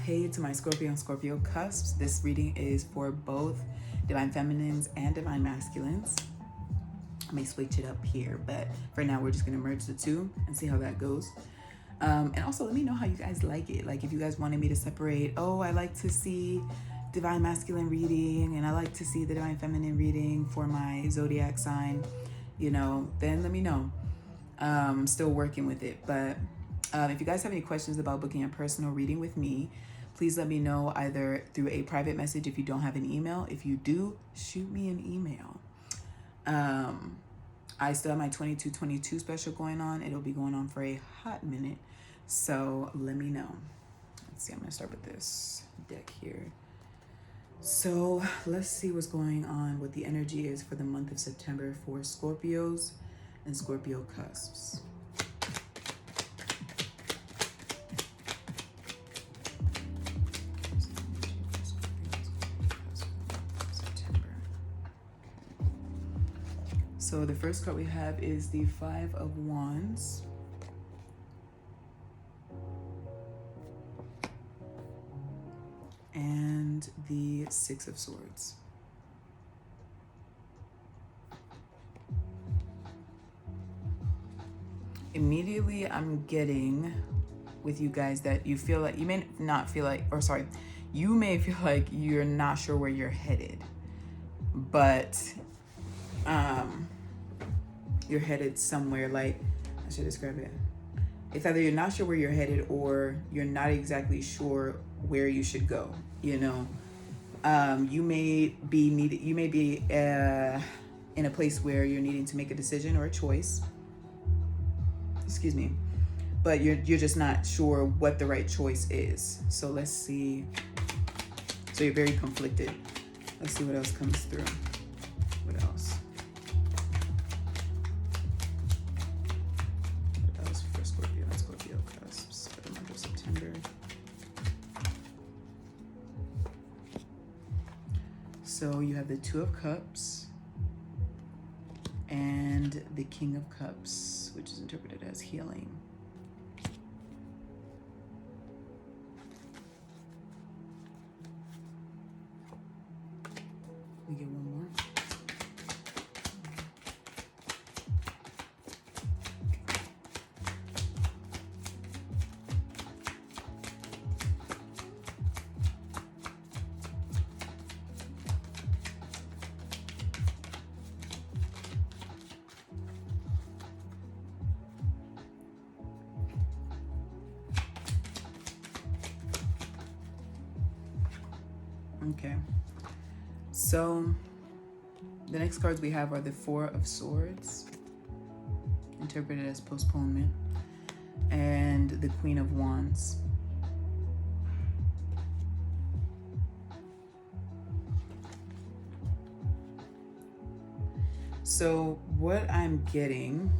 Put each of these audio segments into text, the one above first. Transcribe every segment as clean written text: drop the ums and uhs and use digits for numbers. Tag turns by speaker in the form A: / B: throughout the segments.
A: Hey to my Scorpio and Scorpio Cusps. This reading is for both Divine Feminines and Divine Masculines. I may switch it up here, but for now we're just going to merge the two and see how that goes. And also let me know how you guys like it. Like if you guys wanted me to separate, oh, I like to see Divine Masculine reading and I like to see the Divine Feminine reading for my zodiac sign, you know, then let me know. I'm still working with it, but if you guys have any questions about booking a personal reading with me, please let me know either through a private message if you don't have an email. If you do, shoot me an email. I still have my 2222 special going on. It'll be going on for a hot minute. So let me know. Let's see, I'm gonna start with this deck here. So let's see what's going on, what the energy is for the month of September for Scorpios and Scorpio Cusps. So the first card we have is the Five of Wands. And the Six of Swords. Immediately I'm getting with you guys that you feel like, you may not feel like, or sorry, you may feel like you're not sure where you're headed, but you're headed somewhere, like, I should describe it. It's either you're not sure where you're headed or you're not exactly sure where you should go, you know. You may be in a place where you're needing to make a decision or a choice. Excuse me. But you're just not sure what the right choice is. So let's see. So you're very conflicted. Let's see what else comes through. What else? For Scorpio and Scorpio Cusps for the month of September. So you have the Two of Cups and the King of Cups, which is interpreted as healing. Let me get one more. Okay, so the next cards we have are the Four of Swords, interpreted as postponement, and the Queen of Wands. So what I'm getting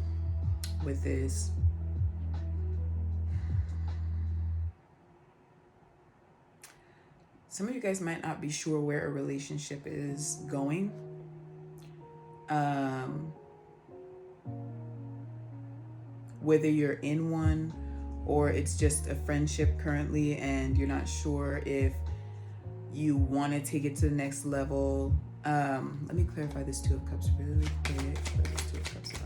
A: with this, some of you guys might not be sure where a relationship is going. Whether you're in one or it's just a friendship currently and you're not sure if you want to take it to the next level. Let me clarify this Two of Cups really quick. What is this Two of Cups about?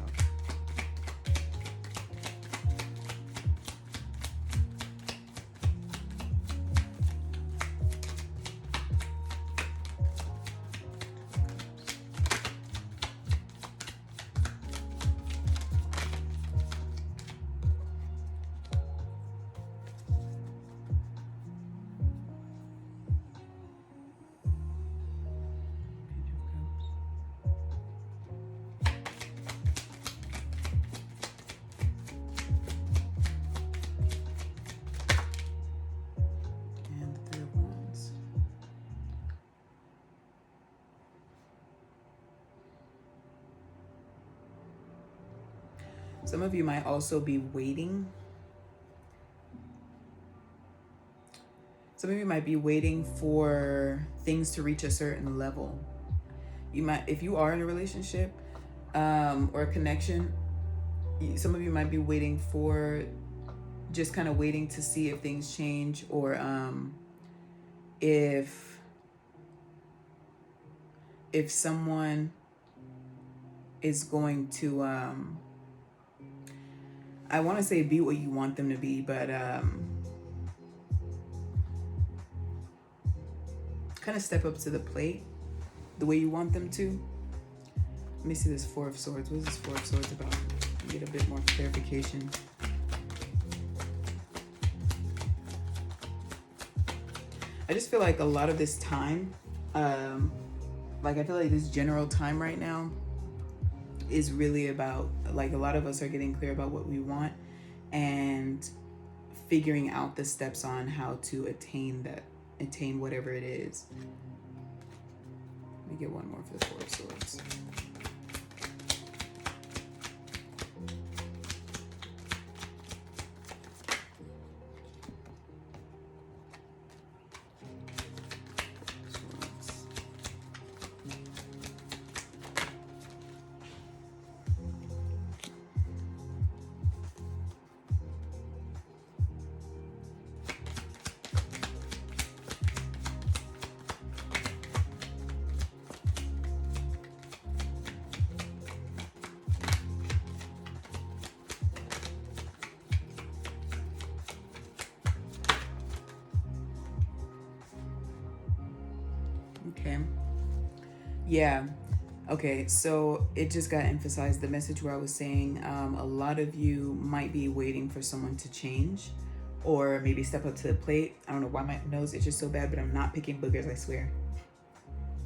A: Some of you might also be waiting. Some of you might be waiting for things to reach a certain level. You might, if you are in a relationship or a connection, some of you might be waiting for, just kind of waiting to see if things change or if someone is going to I want to say be what you want them to be, but kind of step up to the plate the way you want them to. Let me see this Four of Swords. What is this Four of Swords about? Get a bit more clarification. I just feel like a lot of this time, like I feel like this general time right now is really about, like, a lot of us are getting clear about what we want and figuring out the steps on how to attain whatever it is. Let me get one more for the Four of Swords. Okay. Yeah. Okay. So it just got emphasized, the message where I was saying a lot of you might be waiting for someone to change or maybe step up to the plate. I don't know why my nose itches so bad, but I'm not picking boogers, I swear.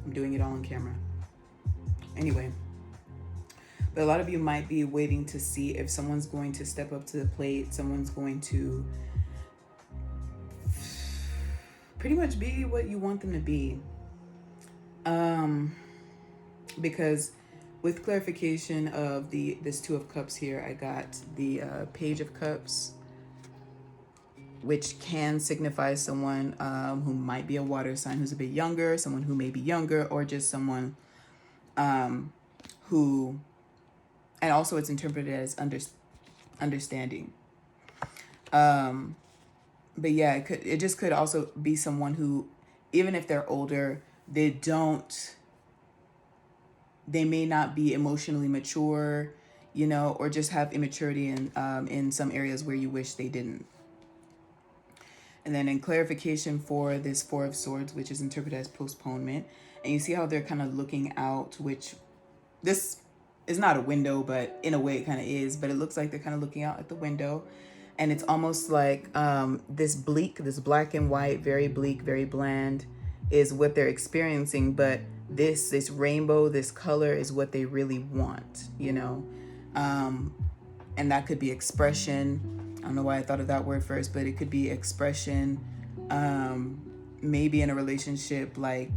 A: I'm doing it all on camera. Anyway. But a lot of you might be waiting to see if someone's going to step up to the plate. Someone's going to pretty much be what you want them to be. Because with clarification of this Two of Cups here, I got the Page of Cups, which can signify someone who might be a water sign, who's a bit younger, someone who may be younger, or just someone who, and also it's interpreted as understanding. But yeah, it just could also be someone who, even if they're older, they may not be emotionally mature, you know, or just have immaturity in some areas where you wish they didn't. And then in clarification for this Four of Swords, which is interpreted as postponement, and you see how they're kind of looking out, which this is not a window, but in a way it kind of is, but it looks like they're kind of looking out at the window. And it's almost like this black and white, very bleak, very bland is what they're experiencing, but this rainbow, this color is what they really want, you know. And that could be expression. I don't know why I thought of that word first, but it could be expression. Maybe in a relationship, like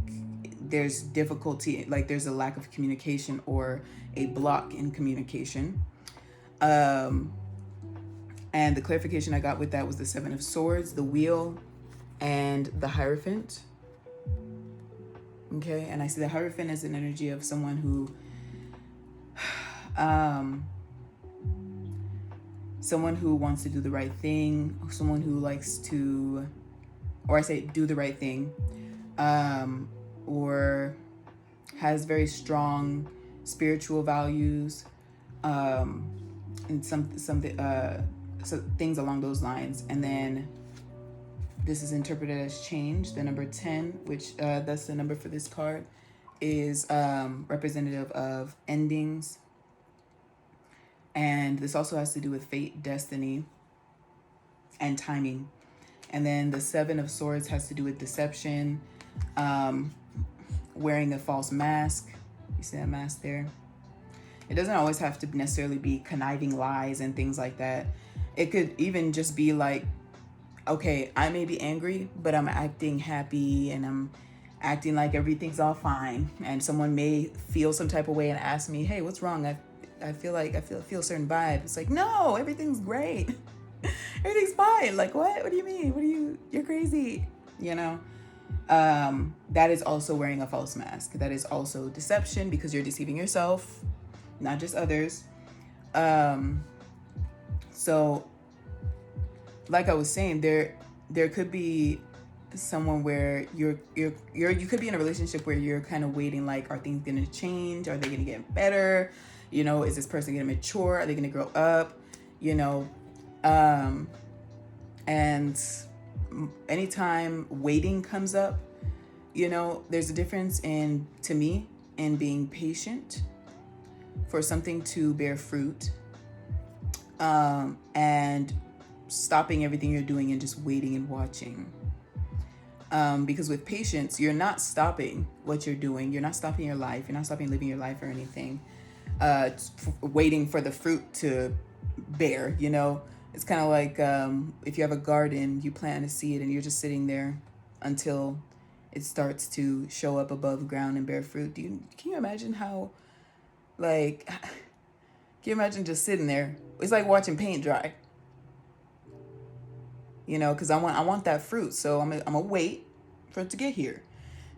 A: there's difficulty, like there's a lack of communication or a block in communication. And the clarification I got with that was the Seven of Swords, the Wheel, and the Hierophant. Okay, and I see the Hierophant as an energy of someone who wants to do the right thing, someone who likes to, or I say do the right thing, or has very strong spiritual values, and so things along those lines. And then this is interpreted as change. The number 10, which that's the number for this card, is representative of endings. And this also has to do with fate, destiny, and timing. And then the Seven of Swords has to do with deception, wearing a false mask. You see that mask there? It doesn't always have to necessarily be conniving lies and things like that. It could even just be like, okay, I may be angry, but I'm acting happy and I'm acting like everything's all fine. And someone may feel some type of way and ask me, hey, what's wrong? I feel like I feel a certain vibe. It's like, no, everything's great. Everything's fine. Like, what do you mean? You're crazy. You know, that is also wearing a false mask. That is also deception, because you're deceiving yourself, not just others. So like I was saying, there could be someone where you could be in a relationship where you're kind of waiting, like, are things gonna change? Are they gonna get better? You know, is this person gonna mature? Are they gonna grow up? You know, and anytime waiting comes up, you know, there's a difference to me, in being patient for something to bear fruit, and stopping everything you're doing and just waiting and watching. Because with patience, you're not stopping what you're doing. You're not stopping your life. You're not stopping living your life or anything. Waiting for the fruit to bear, you know. It's kind of like if you have a garden, you plant a seed and you're just sitting there until it starts to show up above ground and bear fruit. Can you imagine how, like, can you imagine just sitting there? It's like watching paint dry. You know, because I want that fruit, so I'm gonna wait for it to get here.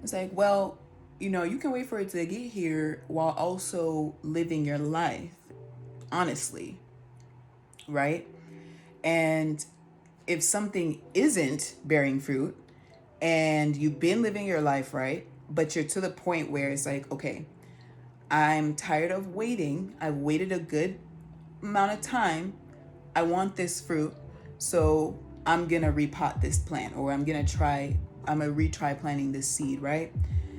A: It's like, well, you know, you can wait for it to get here while also living your life honestly, right? And if something isn't bearing fruit and you've been living your life right, but you're to the point where it's like, okay, I'm tired of waiting. I've waited a good amount of time. I want this fruit, so I'm gonna repot this plant, or I'm gonna retry planting this seed, right?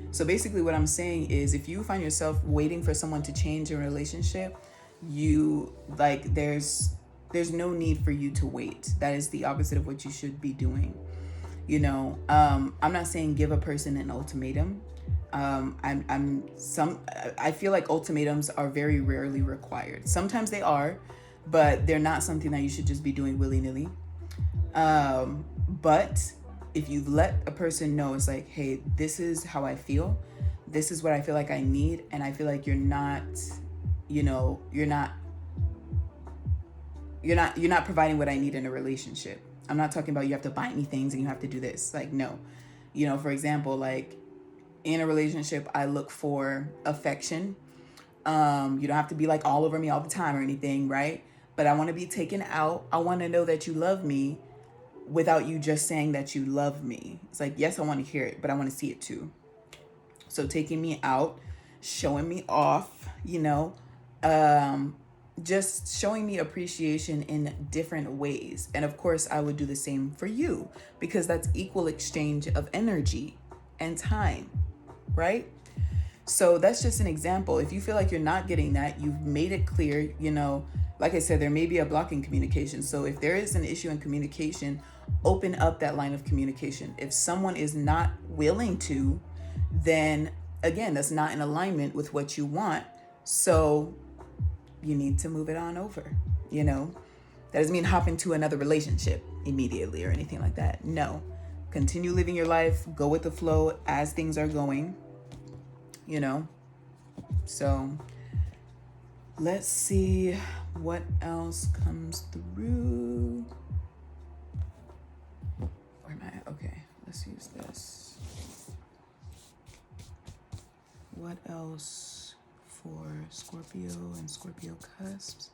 A: So basically what I'm saying is, if you find yourself waiting for someone to change in a relationship, there's no need for you to wait. That is the opposite of what you should be doing. You know, I'm not saying give a person an ultimatum. I feel like ultimatums are very rarely required. Sometimes they are, but they're not something that you should just be doing willy-nilly. But if you let a person know, it's like, hey, this is how I feel. This is what I feel like I need. And I feel like you're not providing what I need in a relationship. I'm not talking about you have to buy me things and you have to do this. Like, no. You know, for example, like in a relationship, I look for affection. You don't have to be like all over me all the time or anything, right? But I want to be taken out. I want to know that you love me without you just saying that you love me. It's like, yes, I want to hear it, but I want to see it too. So taking me out, showing me off, you know, just showing me appreciation in different ways. And of course, I would do the same for you, because that's equal exchange of energy and time, right? So that's just an example. If you feel like you're not getting that, you've made it clear, you know, like I said, there may be a block in communication. So if there is an issue in communication, open up that line of communication. If someone is not willing to, then again, that's not in alignment with what you want. So you need to move it on over, you know. That doesn't mean hop into another relationship immediately or anything like that. No. Continue living your life, go with the flow as things are going, you know. So let's see what else comes through. Where am I? Okay, let's use this. What else for Scorpio and Scorpio Cusps?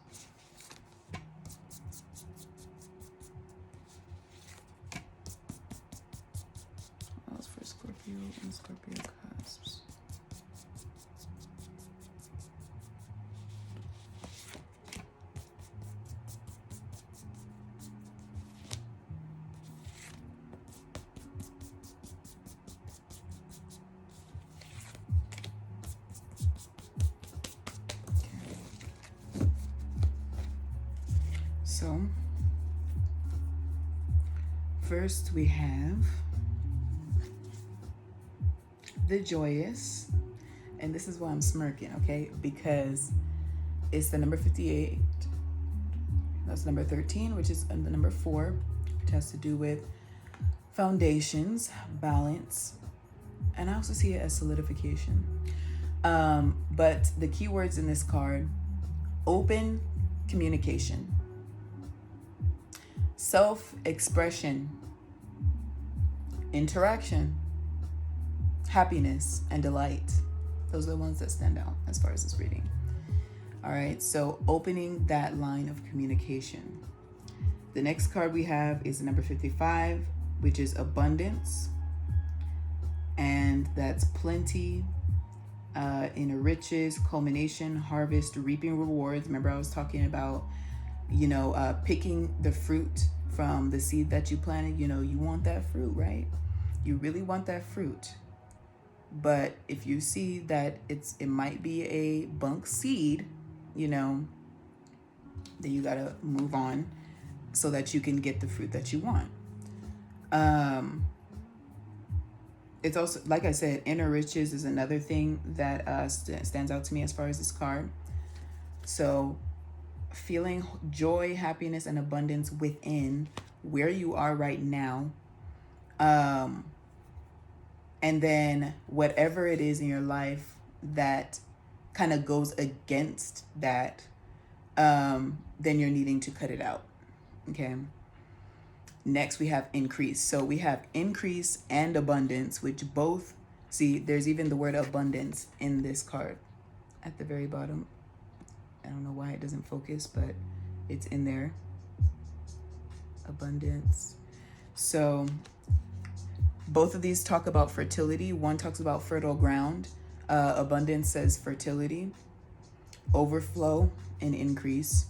A: What else for Scorpio and Scorpio Cusps? So, first we have the joyous, and this is why I'm smirking, okay? Because it's the number 58. That's number 13, which is the number 4, which has to do with foundations, balance, and I also see it as solidification. But the keywords in this card: open communication, self-expression, interaction, happiness, and delight. Those are the ones that stand out as far as this reading. All right, so opening that line of communication. The next card we have is number 55, which is abundance, and that's plenty, inner riches, culmination, harvest, reaping rewards. Remember I was talking about, picking the fruit from the seed that you planted. You want that fruit, right? You really want that fruit. But if you see that it might be a bunk seed, then you gotta move on so that you can get the fruit that you want. It's also, like I said, inner riches is another thing that stands out to me as far as this card. So feeling joy, happiness, and abundance within where you are right now. And then whatever it is in your life that kind of goes against that, then you're needing to cut it out. Okay. Next, we have increase. So we have increase and abundance, which both, see, there's even the word abundance in this card at the very bottom. I don't know why it doesn't focus, but it's in there. Abundance. So both of these talk about fertility. One talks about fertile ground. Abundance says fertility, overflow, and increase.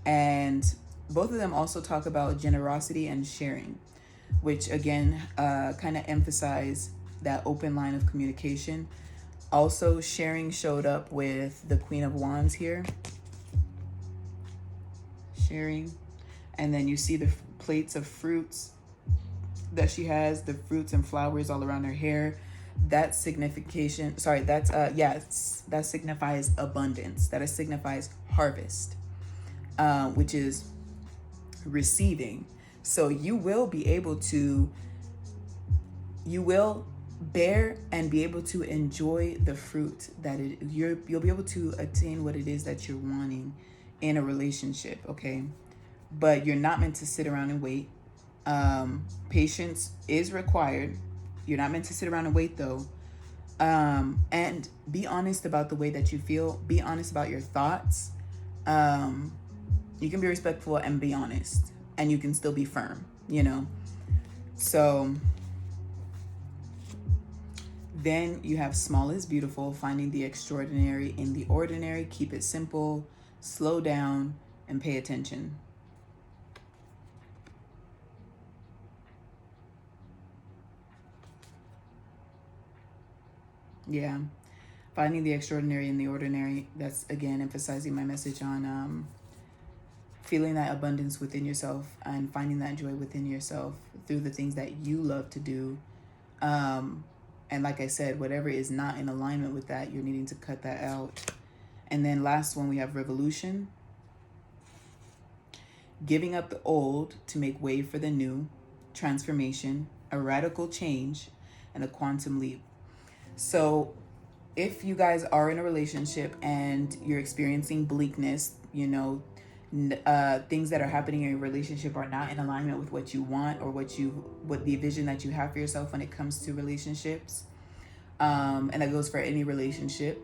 A: And both of them also talk about generosity and sharing, which again, kind of emphasize that open line of communication. Also, sharing showed up with the Queen of Wands here. Sharing. And then you see the plates of fruits that she has, the fruits and flowers all around her hair. That signification, that signifies abundance. That signifies harvest, which is receiving. So you will bear and be able to enjoy the fruit that you'll be able to attain what it is that you're wanting in a relationship. Okay. But you're not meant to sit around and wait. Patience is required. You're not meant to sit around and wait though. And be honest about the way that you feel. Be honest about your thoughts. You can be respectful and be honest, and you can still be firm, So then you have small is beautiful, finding the extraordinary in the ordinary. Keep it simple, slow down, and pay attention. Yeah. Finding the extraordinary in the ordinary. That's, again, emphasizing my message on feeling that abundance within yourself and finding that joy within yourself through the things that you love to do. And like I said, whatever is not in alignment with that, you're needing to cut that out. And then last one, we have revolution. Giving up the old to make way for the new. Transformation, a radical change, and a quantum leap. So if you guys are in a relationship and you're experiencing bleakness, things that are happening in your relationship are not in alignment with what you want or what the vision that you have for yourself when it comes to relationships. And that goes for any relationship.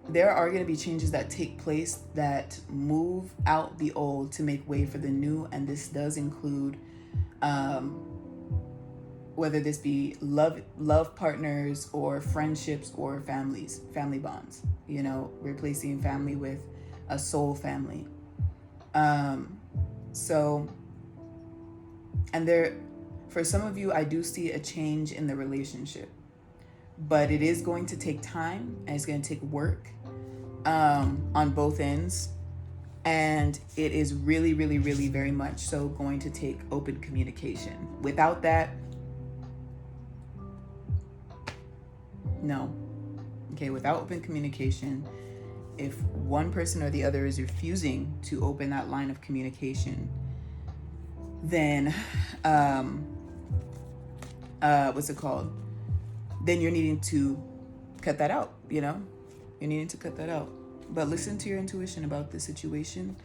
A: There are going to be changes that take place that move out the old to make way for the new. And this does include, whether this be love partners or friendships or family bonds, replacing family with a soul family. For some of you, I do see a change in the relationship, but it is going to take time and it's going to take work, on both ends. And it is really, really, really very much so going to take open communication. Without that, no. Okay, without open communication, if one person or the other is refusing to open that line of communication, then then you're needing to cut that out. You're needing to cut that out. But listen to your intuition about the situation.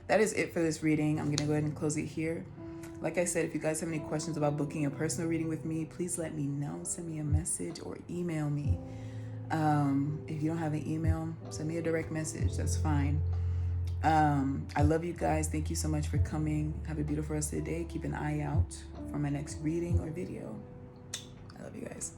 A: That is it for this reading. I'm gonna go ahead and close it here. Like I said, if you guys have any questions about booking a personal reading with me, please let me know. Send me a message or email me. If you don't have an email, send me a direct message. That's fine. I love you guys. Thank you so much for coming. Have a beautiful rest of the day. Keep an eye out for my next reading or video. I love you guys.